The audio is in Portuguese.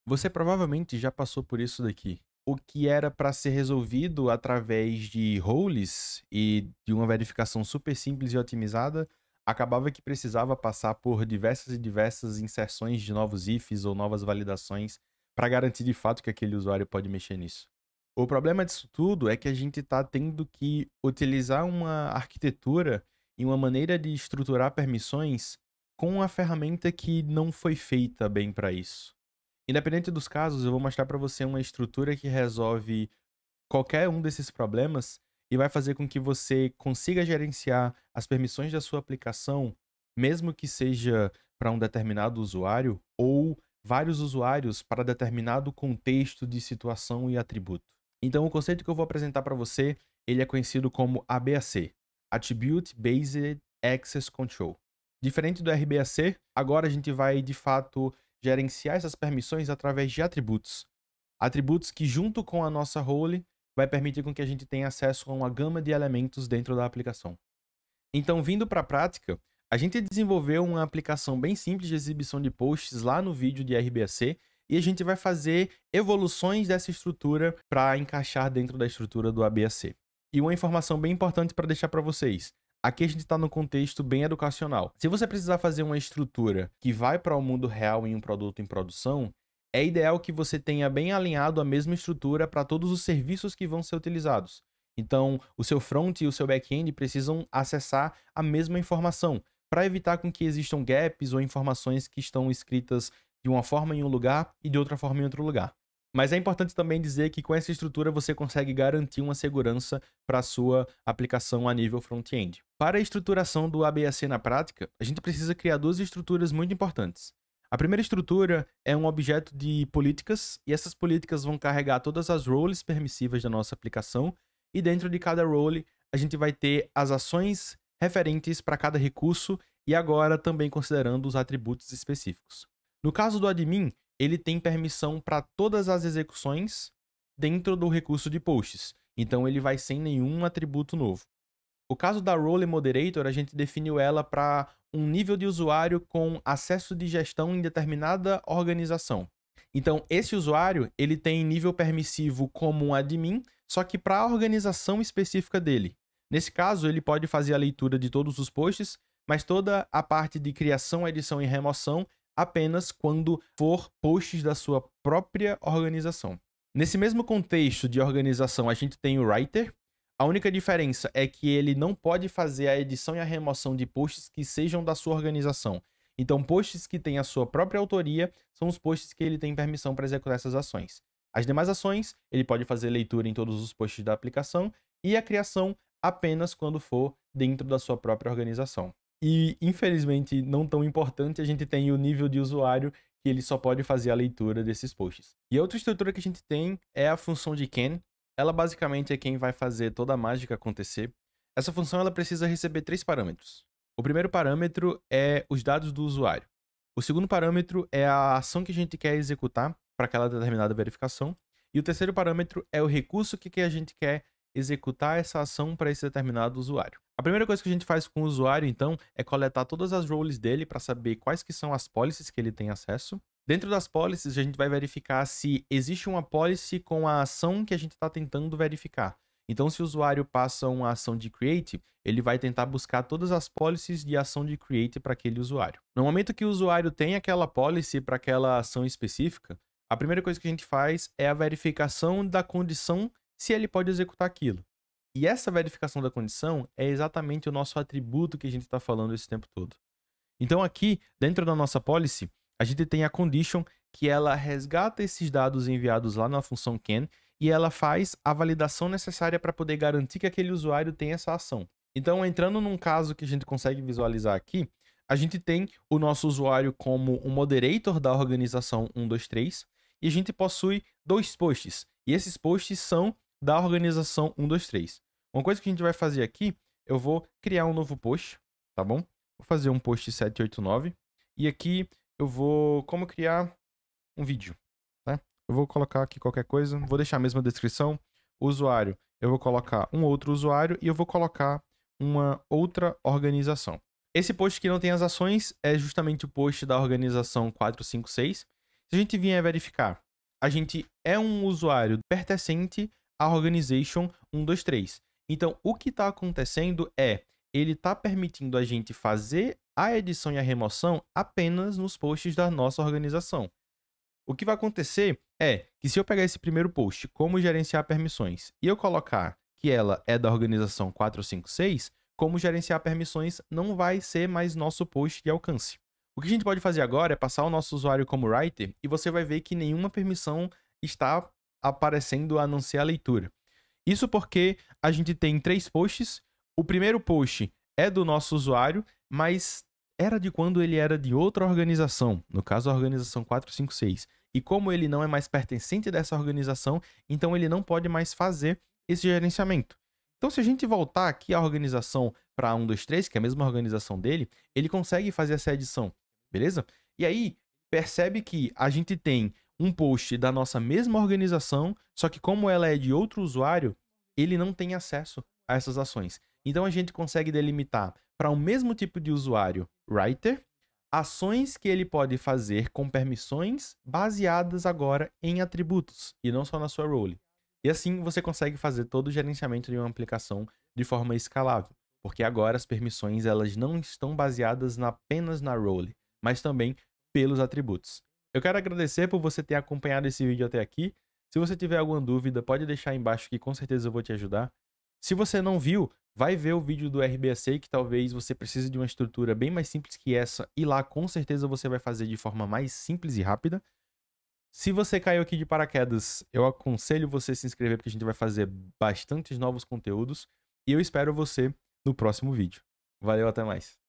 Você provavelmente já passou por isso daqui. O que era para ser resolvido através de roles e de uma verificação super simples e otimizada, acabava que precisava passar por diversas e diversas inserções de novos ifs ou novas validações para garantir de fato que aquele usuário pode mexer nisso. O problema disso tudo é que a gente está tendo que utilizar uma arquitetura e uma maneira de estruturar permissões com uma ferramenta que não foi feita bem para isso. Independente dos casos, eu vou mostrar para você uma estrutura que resolve qualquer um desses problemas e vai fazer com que você consiga gerenciar as permissões da sua aplicação, mesmo que seja para um determinado usuário ou vários usuários para determinado contexto de situação e atributo. Então, o conceito que eu vou apresentar para você, ele é conhecido como ABAC, Attribute Based Access Control. Diferente do RBAC, agora a gente vai de fato gerenciar essas permissões através de atributos. Atributos que, junto com a nossa role, vai permitir com que a gente tenha acesso a uma gama de elementos dentro da aplicação. Então, vindo para a prática, a gente desenvolveu uma aplicação bem simples de exibição de posts lá no vídeo de RBAC e a gente vai fazer evoluções dessa estrutura para encaixar dentro da estrutura do ABAC. E uma informação bem importante para deixar para vocês. Aqui a gente está num contexto bem educacional. Se você precisar fazer uma estrutura que vai para o mundo real em um produto em produção, é ideal que você tenha bem alinhado a mesma estrutura para todos os serviços que vão ser utilizados. Então, o seu front e o seu back-end precisam acessar a mesma informação, para evitar com que existam gaps ou informações que estão escritas de uma forma em um lugar e de outra forma em outro lugar. Mas é importante também dizer que com essa estrutura você consegue garantir uma segurança para a sua aplicação a nível front-end. Para a estruturação do ABAC na prática, a gente precisa criar duas estruturas muito importantes. A primeira estrutura é um objeto de políticas, e essas políticas vão carregar todas as roles permissivas da nossa aplicação, e dentro de cada role a gente vai ter as ações referentes para cada recurso, e agora também considerando os atributos específicos. No caso do admin, ele tem permissão para todas as execuções dentro do recurso de posts, então ele vai sem nenhum atributo novo. O caso da Role Moderator, a gente definiu ela para um nível de usuário com acesso de gestão em determinada organização. Então, esse usuário, ele tem nível permissivo como um admin, só que para a organização específica dele. Nesse caso, ele pode fazer a leitura de todos os posts, mas toda a parte de criação, edição e remoção apenas quando for posts da sua própria organização. Nesse mesmo contexto de organização, a gente tem o Writer. A única diferença é que ele não pode fazer a edição e a remoção de posts que sejam da sua organização. Então, posts que têm a sua própria autoria são os posts que ele tem permissão para executar essas ações. As demais ações, ele pode fazer leitura em todos os posts da aplicação e a criação apenas quando for dentro da sua própria organização. E, infelizmente, não tão importante, a gente tem o nível de usuário que ele só pode fazer a leitura desses posts. E a outra estrutura que a gente tem é a função de can. Ela basicamente é quem vai fazer toda a mágica acontecer. Essa função ela precisa receber 3 parâmetros. O primeiro parâmetro é os dados do usuário. O segundo parâmetro é a ação que a gente quer executar para aquela determinada verificação. E o terceiro parâmetro é o recurso que a gente quer executar essa ação para esse determinado usuário. A primeira coisa que a gente faz com o usuário, então, é coletar todas as roles dele para saber quais que são as policies que ele tem acesso. Dentro das policies, a gente vai verificar se existe uma policy com a ação que a gente está tentando verificar. Então, se o usuário passa uma ação de create, ele vai tentar buscar todas as policies de ação de create para aquele usuário. No momento que o usuário tem aquela policy para aquela ação específica, a primeira coisa que a gente faz é a verificação da condição se ele pode executar aquilo. E essa verificação da condição é exatamente o nosso atributo que a gente está falando esse tempo todo. Então, aqui, dentro da nossa policy, a gente tem a condition que ela resgata esses dados enviados lá na função can e ela faz a validação necessária para poder garantir que aquele usuário tem essa ação. Então, entrando num caso que a gente consegue visualizar aqui, a gente tem o nosso usuário como um moderator da organização 123 e a gente possui 2 posts. E esses posts são da organização 123. Uma coisa que a gente vai fazer aqui, eu vou criar um novo post, tá bom? Vou fazer um post 789 e aqui eu vou como criar um vídeo, né? Eu vou colocar aqui qualquer coisa, vou deixar a mesma descrição. O usuário, eu vou colocar um outro usuário e eu vou colocar uma outra organização. Esse post que não tem as ações é justamente o post da organização 456 Se a gente vier verificar, a gente é um usuário pertencente à organization 123. Então, o que está acontecendo é, ele está permitindo a gente fazer a edição e a remoção apenas nos posts da nossa organização. O que vai acontecer é que se eu pegar esse primeiro post, como gerenciar permissões, e eu colocar que ela é da organização 456, como gerenciar permissões não vai ser mais nosso post de alcance. O que a gente pode fazer agora é passar o nosso usuário como writer e você vai ver que nenhuma permissão está aparecendo a não ser a leitura. Isso porque a gente tem 3 posts. O primeiro post é do nosso usuário, mas era de quando ele era de outra organização, no caso a organização 456. E como ele não é mais pertencente dessa organização, então ele não pode mais fazer esse gerenciamento. Então, se a gente voltar aqui à organização para 123, que é a mesma organização dele, ele consegue fazer essa edição, beleza? E aí, percebe que a gente tem um post da nossa mesma organização, só que como ela é de outro usuário, ele não tem acesso a essas ações. Então a gente consegue delimitar para o mesmo tipo de usuário, writer, ações que ele pode fazer com permissões baseadas agora em atributos e não só na sua role. E assim você consegue fazer todo o gerenciamento de uma aplicação de forma escalável, porque agora as permissões elas não estão baseadas apenas na role, mas também pelos atributos. Eu quero agradecer por você ter acompanhado esse vídeo até aqui. Se você tiver alguma dúvida, pode deixar aí embaixo que com certeza eu vou te ajudar. Se você não viu, vai ver o vídeo do RBAC, que talvez você precise de uma estrutura bem mais simples que essa, e lá com certeza você vai fazer de forma mais simples e rápida. Se você caiu aqui de paraquedas, eu aconselho você se inscrever, porque a gente vai fazer bastantes novos conteúdos, e eu espero você no próximo vídeo. Valeu, até mais.